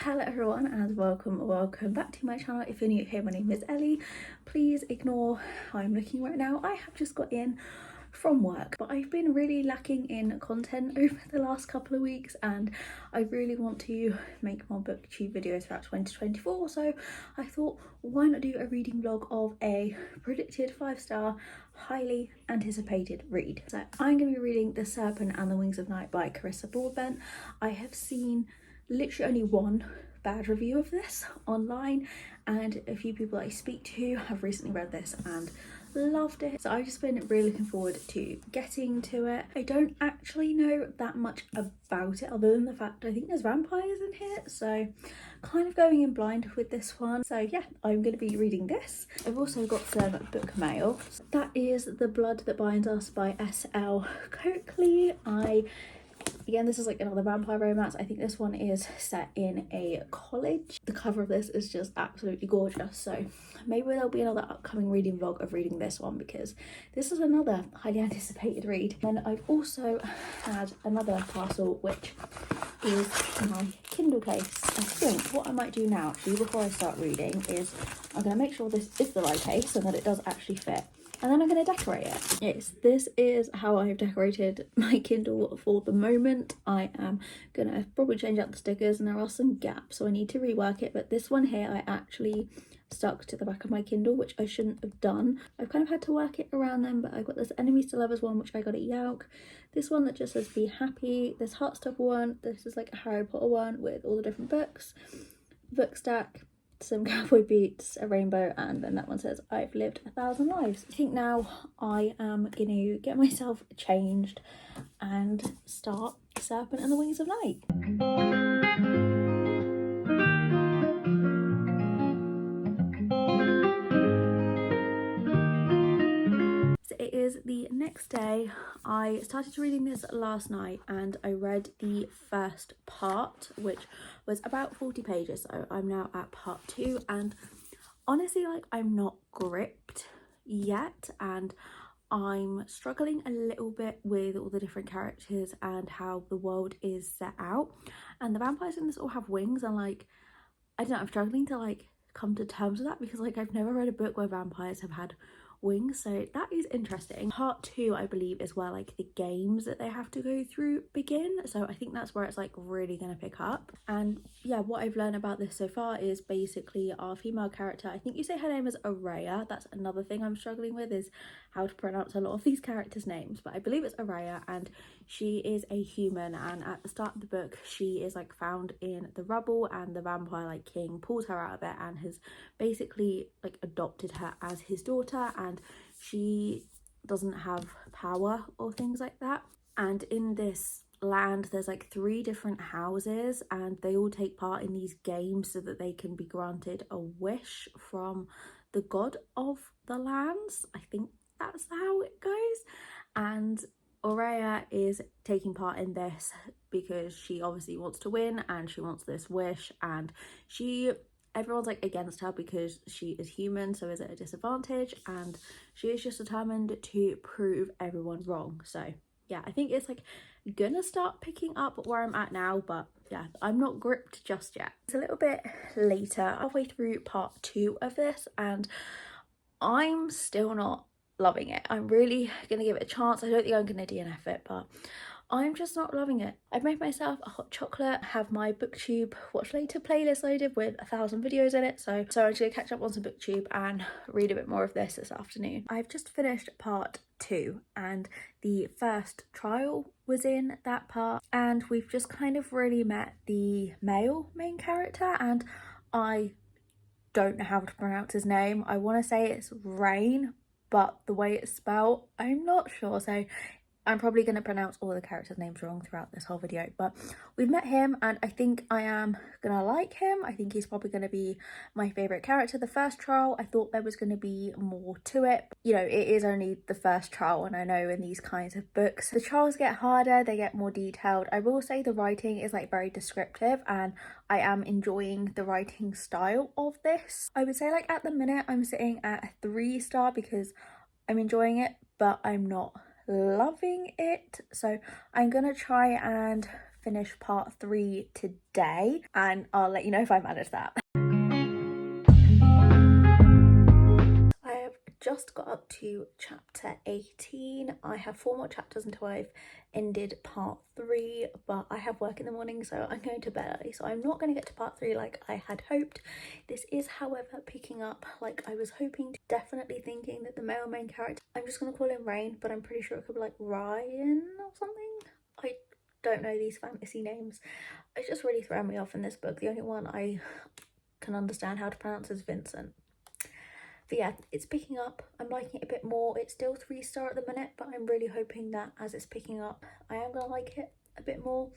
Hello everyone and welcome back to my channel. If you're new here, my name is Ellie. Please ignore how I'm looking right now. I have just got in from work, but I've been really lacking in content over the last couple of weeks and I really want to make more booktube videos throughout 2024, so I thought why not do a reading vlog of a predicted 5-star highly anticipated read. So I'm going to be reading The Serpent and the Wings of Night by Carissa Broadbent. I have seen literally only one bad review of this online and a few people I speak to have recently read this and loved it, so I've just been really looking forward to getting to it. I don't actually know that much about it other than the fact I think there's vampires in here, so kind of going in blind with this one. So yeah, I'm going to be reading this. I've also got some book mail. That is The Blood That Binds Us by S.L. Coakley. Again, this is like another vampire romance. I think this one is set in a college. The cover of this is just absolutely gorgeous, so maybe there'll be another upcoming reading vlog of reading this one because this is another highly anticipated read. And I've also had another parcel which is my Kindle case. I think what I might do now actually before I start reading is I'm going to make sure this is the right case and that it does actually fit. And then I'm going to decorate it. Yes, this is how I've decorated my Kindle for the moment. I am going to probably change out the stickers and there are some gaps, so I need to rework it. But this one here, I actually stuck to the back of my Kindle, which I shouldn't have done. I've kind of had to work it around them, but I've got this Enemies to Lovers one, which I got at Yelk. This one that just says Be Happy. This Heartstopper one. This is like a Harry Potter one with all the different books. Book stack. Some cowboy boots, a rainbow, and then that one says I've lived 1,000 lives. I think now I am going to get myself changed and start Serpent and the Wings of Night. It is the next day. I started reading this last night and I read the first part, which was about 40 pages, so I'm now at part 2 and honestly, like, I'm not gripped yet and I'm struggling a little bit with all the different characters and how the world is set out, and the vampires in this all have wings and like, I don't know, I'm struggling to like come to terms with that because like I've never read a book where vampires have had wings, so that is interesting. Part 2 I believe is where like the games that they have to go through begin, so I think that's where it's like really gonna pick up. And yeah, what I've learned about this so far is basically our female character, I think you say her name is Araya. That's another thing I'm struggling with, is how to pronounce a lot of these characters' names, but I believe it's Araya, and she is a human, and at the start of the book she is like found in the rubble and the vampire like king pulls her out of it and has basically like adopted her as his daughter, and she doesn't have power or things like that. And in this land there's like 3 different houses and they all take part in these games so that they can be granted a wish from the god of the lands. I think that's how it goes, and Aurea is taking part in this because she obviously wants to win and she wants this wish, and everyone's like against her because she is human, so is at a disadvantage, and she is just determined to prove everyone wrong. So yeah, I think it's like gonna start picking up where I'm at now, but yeah, I'm not gripped just yet. It's a little bit later, halfway through part 2 of this, and I'm still not loving it. I'm really gonna give it a chance. I don't think I'm gonna DNF it, but I'm just not loving it. I've made myself a hot chocolate, have my booktube watch later playlist loaded with 1,000 videos in it, so I'm just gonna catch up on some booktube and read a bit more of this afternoon. I've just finished part 2 and the first trial was in that part, and we've just kind of really met the male main character, and I don't know how to pronounce his name. I want to say it's Rain, but the way it's spelled, I'm not sure, so I'm probably going to pronounce all the characters' names wrong throughout this whole video. But we've met him and I think I am going to like him. I think he's probably going to be my favourite character. The first trial, I thought there was going to be more to it. You know, it is only the first trial, and I know in these kinds of books, the trials get harder, they get more detailed. I will say the writing is like very descriptive and I am enjoying the writing style of this. I would say like at the minute I'm sitting at a 3-star because I'm enjoying it, but I'm not loving it, so I'm gonna try and finish part 3 today, and I'll let you know if I manage that. I have just got up to chapter 18. I have 4 more chapters until I've ended part 3, but I have work in the morning, so I'm going to bed early, so I'm not going to get to part 3 like I had hoped. This is, however, picking up like I was hoping to. Definitely thinking that the male main character, I'm just going to call him Rain, but I'm pretty sure it could be like Ryan or something. I don't know these fantasy names. It's just really thrown me off in this book. The only one I can understand how to pronounce is Vincent. But yeah, it's picking up. I'm liking it a bit more. It's still 3-star at the minute, but I'm really hoping that as it's picking up, I am going to like it a bit more.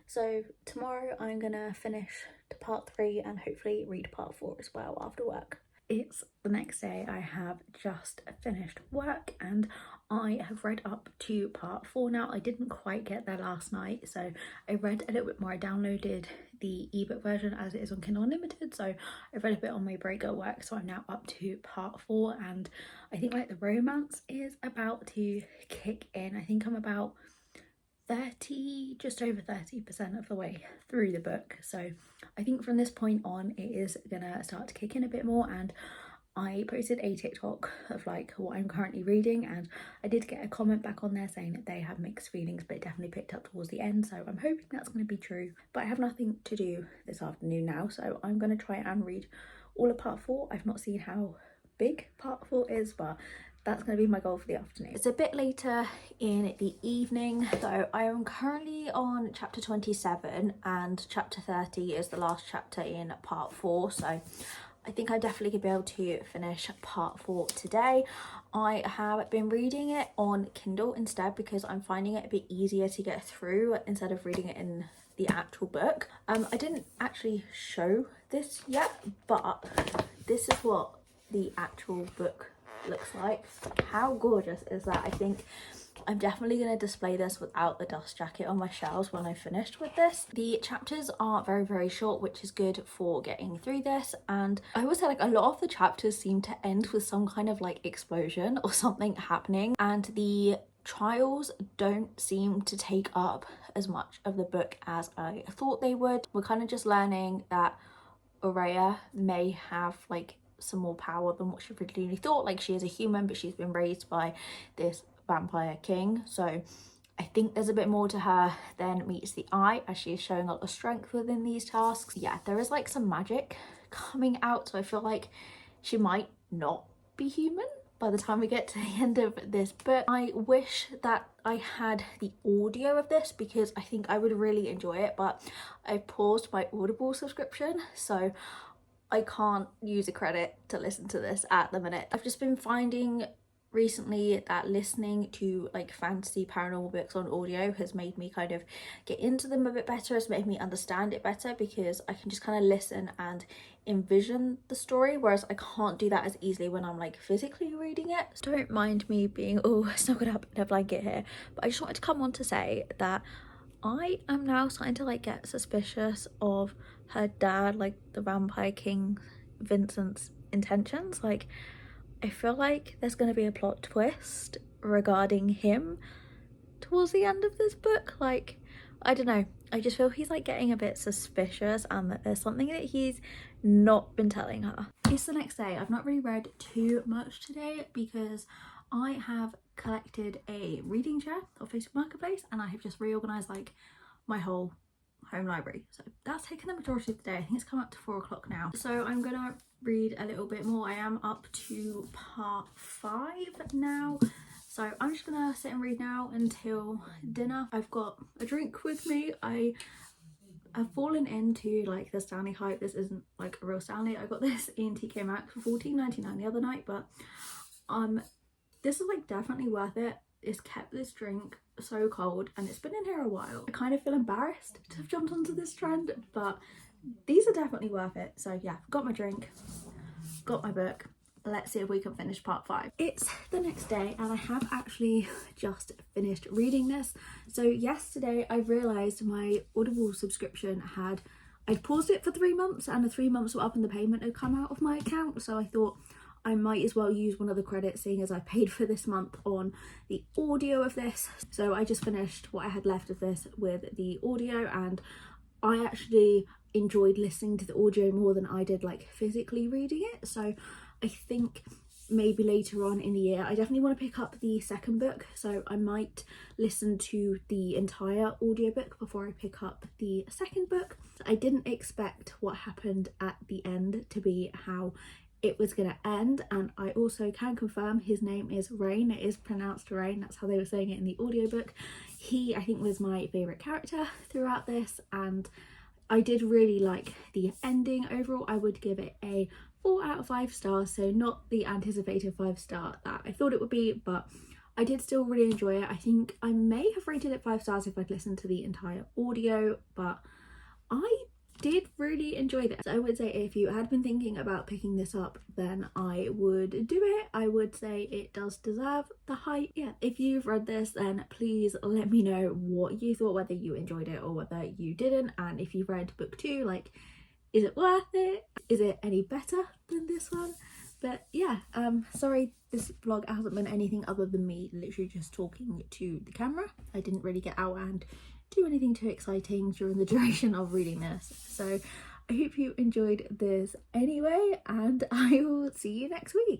So tomorrow I'm going to finish to part 3 and hopefully read part 4 as well after work. It's the next day. I have just finished work and I have read up to part 4 now. I didn't quite get there last night, so I read a little bit more. I downloaded the ebook version as it is on Kindle Unlimited, so I read a bit on my break at work, so I'm now up to part 4, and I think like the romance is about to kick in. I think I'm about 30, just over 30% of the way through the book, so I think from this point on it is gonna start to kick in a bit more. And I posted a TikTok of like what I'm currently reading, and I did get a comment back on there saying that they have mixed feelings, but it definitely picked up towards the end, so I'm hoping that's going to be true. But I have nothing to do this afternoon now, so I'm going to try and read all of part 4. I've not seen how big part 4 is, but that's going to be my goal for the afternoon. It's a bit later in the evening, so I am currently on chapter 27 and chapter 30 is the last chapter in part 4, so I think I definitely could be able to finish part 4 today. I have been reading it on Kindle instead because I'm finding it a bit easier to get through instead of reading it in the actual book. I didn't actually show this yet, but this is what the actual book looks like. How gorgeous is that? I think I'm definitely going to display this without the dust jacket on my shelves when I finished with this. The chapters are very, very short, which is good for getting through this. And I would say like a lot of the chapters seem to end with some kind of like explosion or something happening. And the trials don't seem to take up as much of the book as I thought they would. We're kind of just learning that Aurea may have like some more power than what she originally thought. Like she is a human, but she's been raised by this vampire king, so I think there's a bit more to her than meets the eye, as she is showing a lot of strength within these tasks. Yeah, there is like some magic coming out, so I feel like she might not be human by the time we get to the end of this book. I wish that I had the audio of this because I think I would really enjoy it, but I paused my Audible subscription, so I can't use a credit to listen to this at the minute. I've just been finding recently that listening to like fantasy paranormal books on audio has made me kind of get into them a bit better. It's made me understand it better because I can just kind of listen and envision the story, whereas I can't do that as easily when I'm like physically reading it. So don't mind me being all snuggled up in a blanket here, but I just wanted to come on to say that I am now starting to like get suspicious of her dad, like the vampire king Vincent's intentions. Like I feel like there's going to be a plot twist regarding him towards the end of this book. Like, I don't know. I just feel he's like getting a bit suspicious and that there's something that he's not been telling her. It's the next day. I've not really read too much today because I have collected a reading chair off Facebook Marketplace and I have just reorganised like my whole home library, so that's taken the majority of the day. I think it's come up to 4 o'clock now, so I'm gonna read a little bit more. I am up to part 5 now, so I'm just gonna sit and read now until dinner. I've got a drink with me. I have fallen into like the Stanley hype. This isn't like a real Stanley. I got this in TK Maxx for $14.99 the other night, but this is like definitely worth it. It's kept this drink so cold and it's been in here a while. I kind of feel embarrassed to have jumped onto this trend, but these are definitely worth it. So yeah, got my drink, got my book. Let's see if we can finish part 5. It's the next day and I have actually just finished reading this. So yesterday I realised my Audible subscription I'd paused it for 3 months and the 3 months were up and the payment had come out of my account, so I thought I might as well use one of the credits, seeing as I paid for this month on the audio of this. So I just finished what I had left of this with the audio, and I actually enjoyed listening to the audio more than I did like physically reading it. So I think maybe later on in the year I definitely want to pick up the second book, so I might listen to the entire audiobook before I pick up the second book. I didn't expect what happened at the end to be how it was going to end, and I also can confirm his name is Rain. It is pronounced Rain, that's how they were saying it in the audiobook. He, I think, was my favourite character throughout this, and I did really like the ending. Overall, I would give it a 4 out of 5 stars, so not the anticipated 5-star that I thought it would be, but I did still really enjoy it. I think I may have rated it 5 stars if I'd listened to the entire audio, but I did really enjoy this. I would say if you had been thinking about picking this up, then I would do it. I would say it does deserve the hype. Yeah, if you've read this, then please let me know what you thought, whether you enjoyed it or whether you didn't, and if you've read book 2, like, is it worth it? Is it any better than this one? But yeah, sorry this vlog hasn't been anything other than me literally just talking to the camera. I didn't really get out and do anything too exciting during the duration of reading this. So I hope you enjoyed this anyway, and I will see you next week.